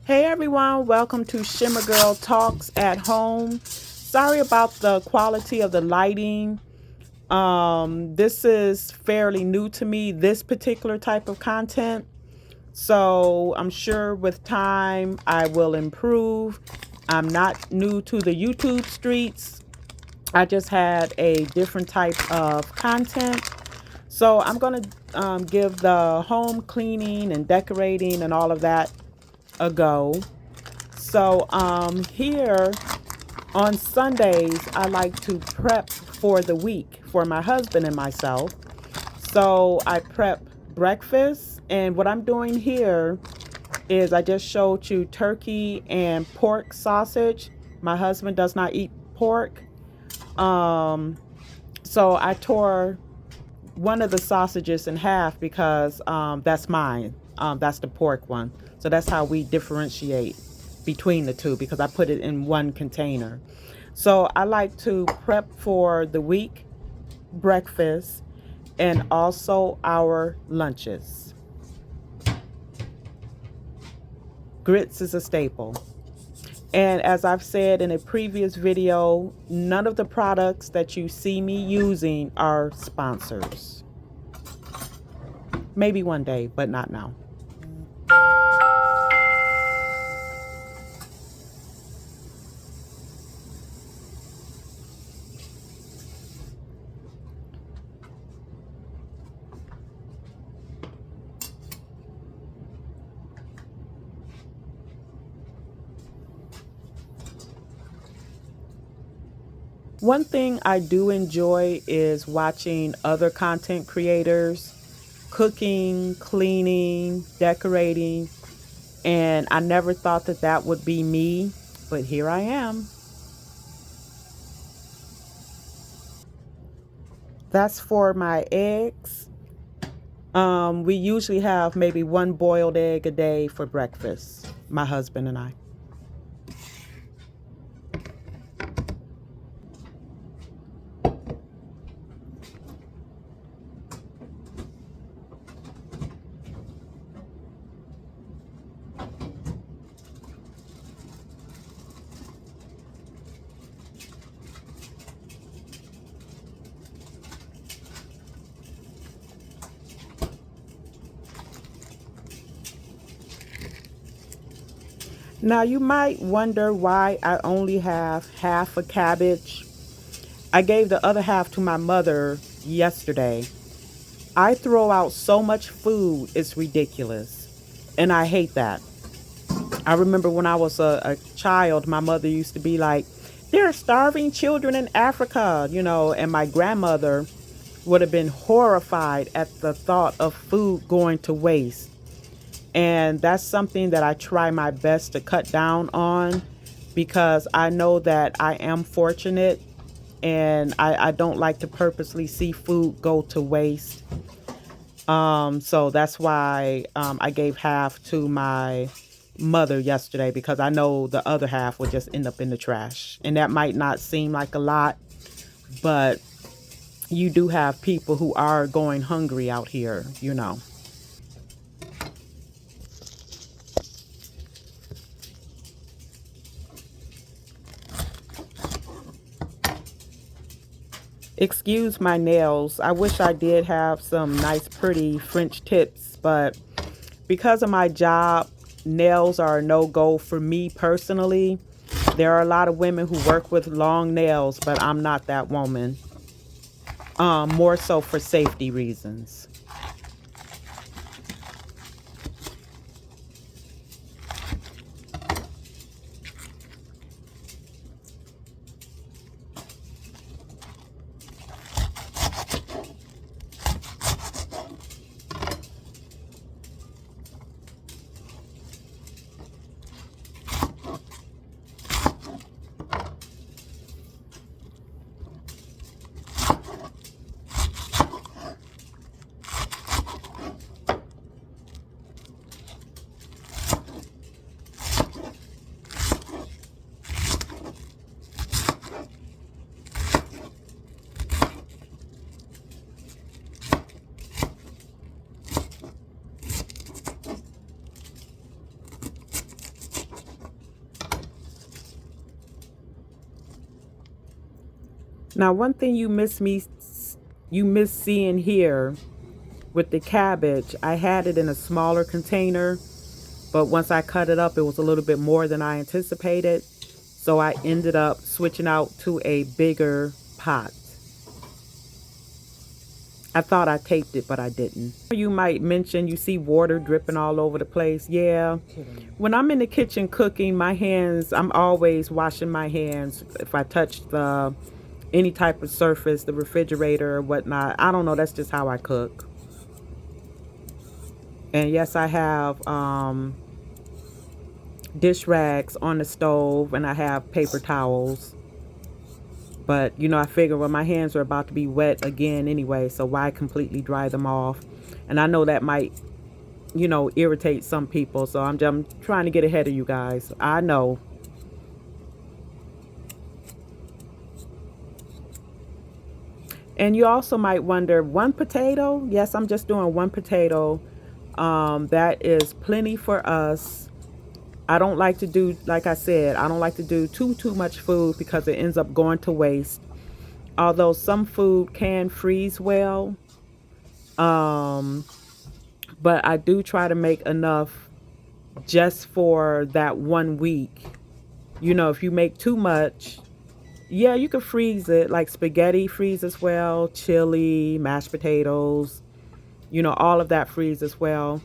Hey everyone, welcome to Shimmergirltalks at home. Sorry about the quality of the lighting. This is fairly new to me, this particular type of content. So I'm sure with time I will improve. I'm not new to the YouTube streets. I just had a different type of content. So I'm going to give the home cleaning and decorating and all of that a go. So here on Sundays, I like to prep for the week for my husband and myself. So I prep breakfast, and what I'm doing here is I just showed you turkey and pork sausage. My husband does not eat pork. Um, so I tore one of the sausages in half because that's mine. That's the pork one. So that's how we differentiate between the two because I put it in one container. So I like to prep for the week breakfast and also our lunches. Grits is a staple. And as I've said in a previous video, none of the products that you see me using are sponsors. Maybe one day, but not now. One thing I do enjoy is watching other content creators cooking, cleaning, decorating, and I never thought that that would be me, but here I am. That's for my eggs. We usually have maybe one boiled egg a day for breakfast, my husband and I. Now you might wonder why I only have half a cabbage. I gave the other half to my mother yesterday. I throw out so much food, it's ridiculous. And I hate that. I remember when I was a child, my mother used to be like, there are starving children in Africa, and my grandmother would have been horrified at the thought of food going to waste. And that's something that I try my best to cut down on because I know that I am fortunate and I don't like to purposely see food go to waste. So that's why I gave half to my mother yesterday because I know the other half will just end up in the trash. And that might not seem like a lot, but you do have people who are going hungry out here. Excuse my nails. I wish I did have some nice, pretty French tips, but because of my job, nails are a no-go for me personally. There are a lot of women who work with long nails, but I'm not that woman. More so for safety reasons. Now, one thing you miss seeing here with the cabbage, I had it in a smaller container, but once I cut it up, it was a little bit more than I anticipated. So I ended up switching out to a bigger pot. I thought I taped it, but I didn't. You might mention you see water dripping all over the place. Yeah. When I'm in the kitchen cooking, my hands, I'm always washing my hands. If I touch the any type of surface, the refrigerator or whatnot, I don't know. That's just how I cook. And yes, I have dish rags on the stove and I have paper towels. But, I figure well, my hands are about to be wet again anyway, so why completely dry them off? And I know that might, irritate some people, so I'm trying to get ahead of you guys. I know. And you also might wonder, one potato? Yes, I'm just doing one potato. That is plenty for us. I don't like to do, like I said, I don't like to do too much food because it ends up going to waste. Although some food can freeze well, um, but I do try to make enough just for that 1 week. If you make too much, yeah, you can freeze it like spaghetti freezes well, chili, mashed potatoes, all of that freezes well.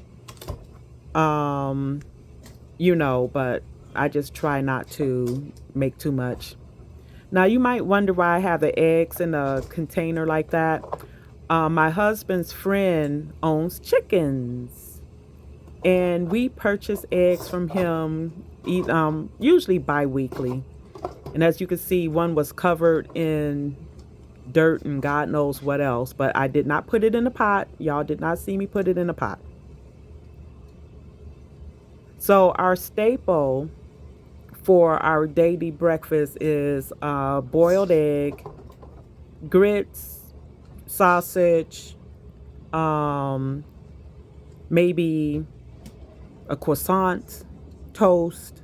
Um, but I just try not to make too much. Now, you might wonder why I have the eggs in a container like that. My husband's friend owns chickens, and we purchase eggs from him usually bi weekly. And as you can see, one was covered in dirt and God knows what else, but I did not put it in a pot. Y'all did not see me put it in a pot. So, our staple for our daily breakfast is boiled egg, grits, sausage, um, maybe a croissant, toast,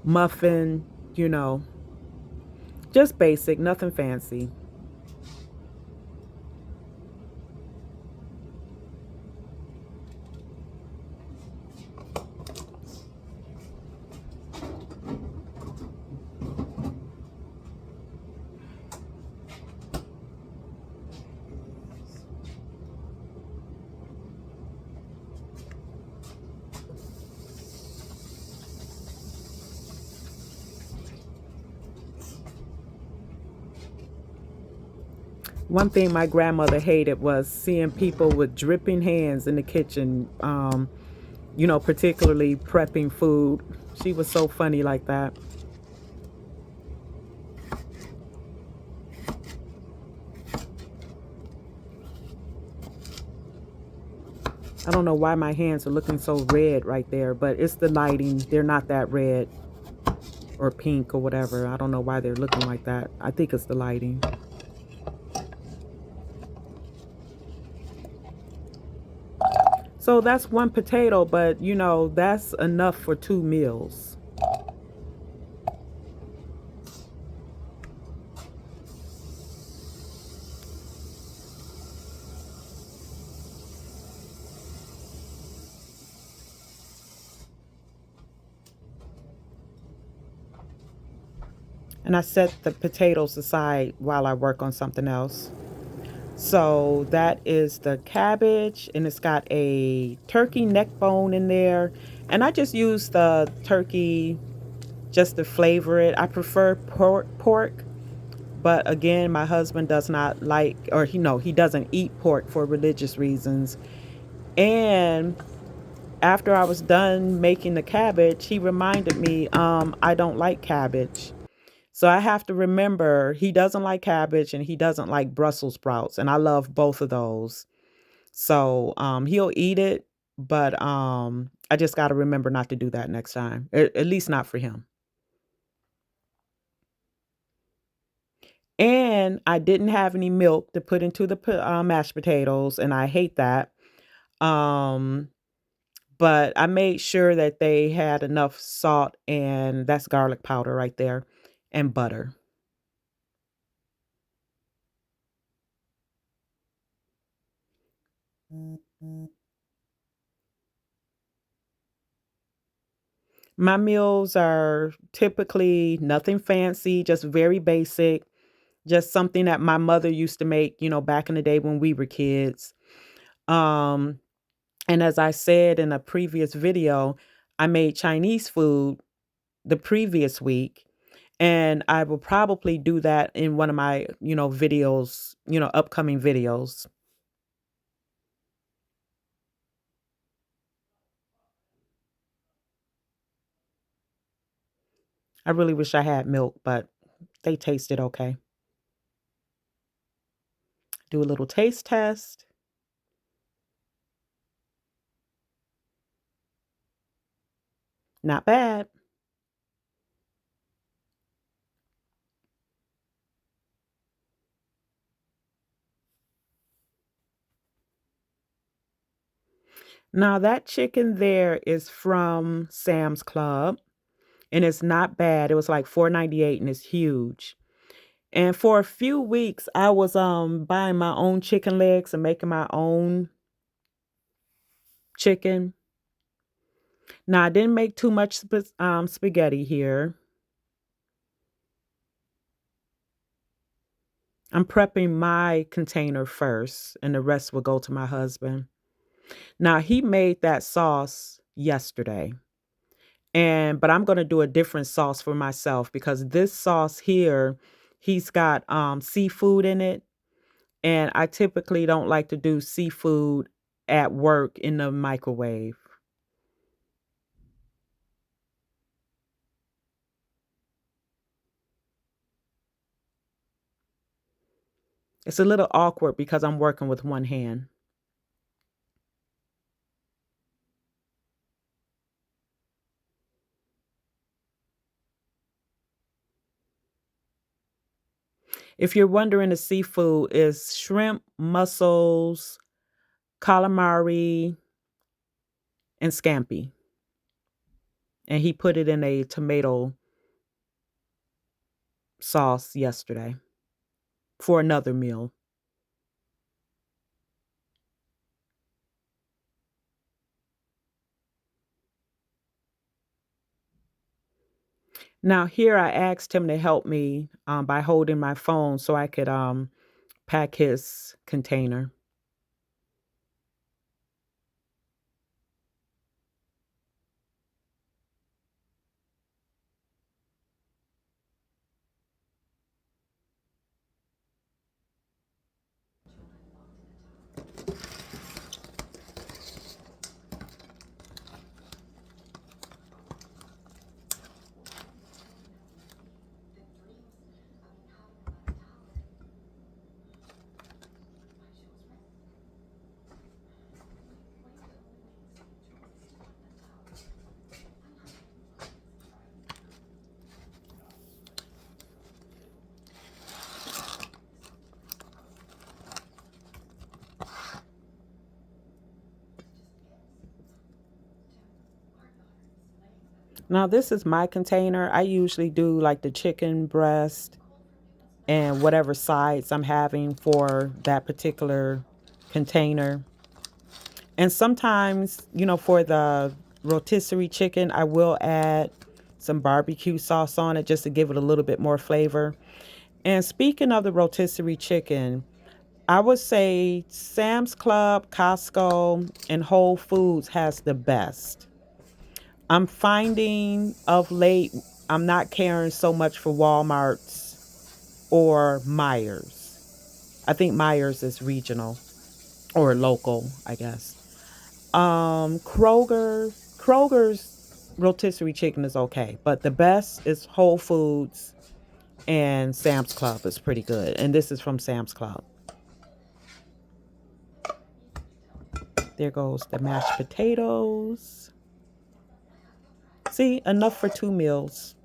muffin, you know, just basic, nothing fancy. One thing my grandmother hated was seeing people with dripping hands in the kitchen, particularly prepping food. She was so funny like that. I don't know why my hands are looking so red right there, but it's the lighting. They're not that red or pink or whatever. I don't know why they're looking like that. I think it's the lighting. So that's one potato, but that's enough for 2 meals. And I set the potatoes aside while I work on something else. So that is the cabbage, and it's got a turkey neck bone in there. And I just use the turkey just to flavor it. I prefer pork, but again, my husband does not like, or he doesn't eat pork for religious reasons. And after I was done making the cabbage, he reminded me, I don't like cabbage. So I have to remember he doesn't like cabbage and he doesn't like Brussels sprouts. And I love both of those. So he'll eat it, but I just got to remember not to do that next time, at least not for him. And I didn't have any milk to put into the mashed potatoes, and I hate that. Um, but I made sure that they had enough salt, and that's garlic powder right there, and butter. My meals are typically nothing fancy, just very basic, just something that my mother used to make, back in the day when we were kids. Um, and as I said in a previous video, I made Chinese food the previous week, and I will probably do that in one of my, videos, upcoming videos. I really wish I had milk, but they tasted okay. Do a little taste test. Not bad. Now that chicken there is from Sam's Club, and it's not bad. It was like 4.98 and it's huge. And for a few weeks I was buying my own chicken legs and making my own chicken. Now I didn't make too much spaghetti here. I'm prepping my container first and the rest will go to my husband. Now he made that sauce yesterday. But I'm going to do a different sauce for myself because this sauce here, he's got seafood in it, and I typically don't like to do seafood at work in the microwave. It's a little awkward because I'm working with one hand. If you're wondering, the seafood is shrimp, mussels, calamari, and scampi. And he put it in a tomato sauce yesterday for another meal. Now, here I asked him to help me by holding my phone so I could pack his container. Now, this is my container. I usually do like the chicken breast and whatever sides I'm having for that particular container. And sometimes, for the rotisserie chicken, I will add some barbecue sauce on it just to give it a little bit more flavor. And speaking of the rotisserie chicken, I would say Sam's Club, Costco, and Whole Foods has the best. I'm finding of late, I'm not caring so much for Walmart's or Myers. I think Myers is regional or local, I guess. Kroger's rotisserie chicken is okay, but the best is Whole Foods, and Sam's Club is pretty good. And this is from Sam's Club. There goes the mashed potatoes. See, enough for 2 meals.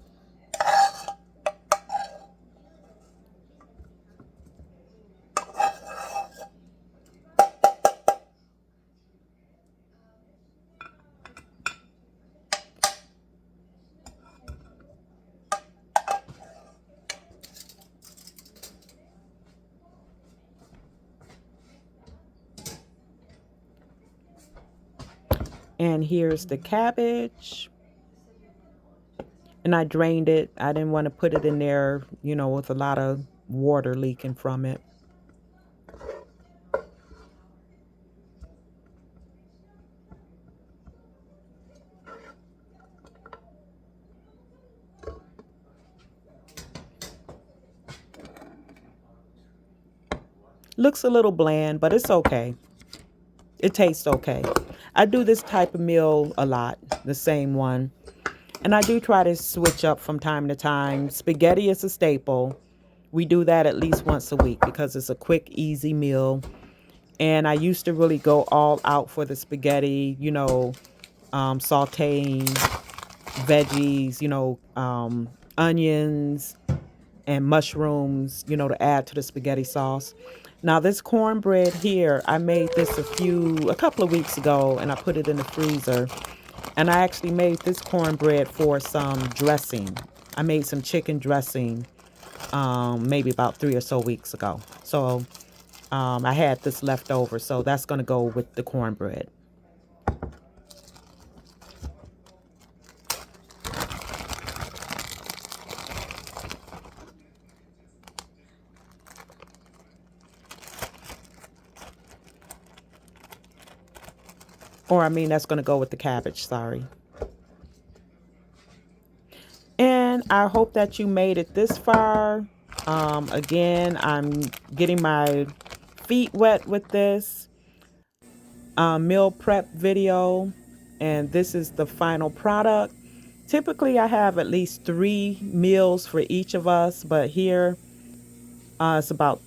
And here's the cabbage. And I drained it. I didn't want to put it in there, with a lot of water leaking from it. Looks a little bland, but it's okay. It tastes okay. I do this type of meal a lot, the same one. And I do try to switch up from time to time. Spaghetti is a staple. We do that at least once a week because it's a quick, easy meal. And I used to really go all out for the spaghetti, sauteing veggies, onions and mushrooms, to add to the spaghetti sauce. Now this cornbread here, I made this a couple of weeks ago, and I put it in the freezer. And I actually made this cornbread for some dressing. I made some chicken dressing maybe about 3 or so weeks ago. So I had this left over, so that's going to go with the cornbread. Or I mean, that's going to go with the cabbage, sorry. And I hope that you made it this far. Again, I'm getting my feet wet with this meal prep video. And this is the final product. Typically, I have at least 3 meals for each of us. But here, it's about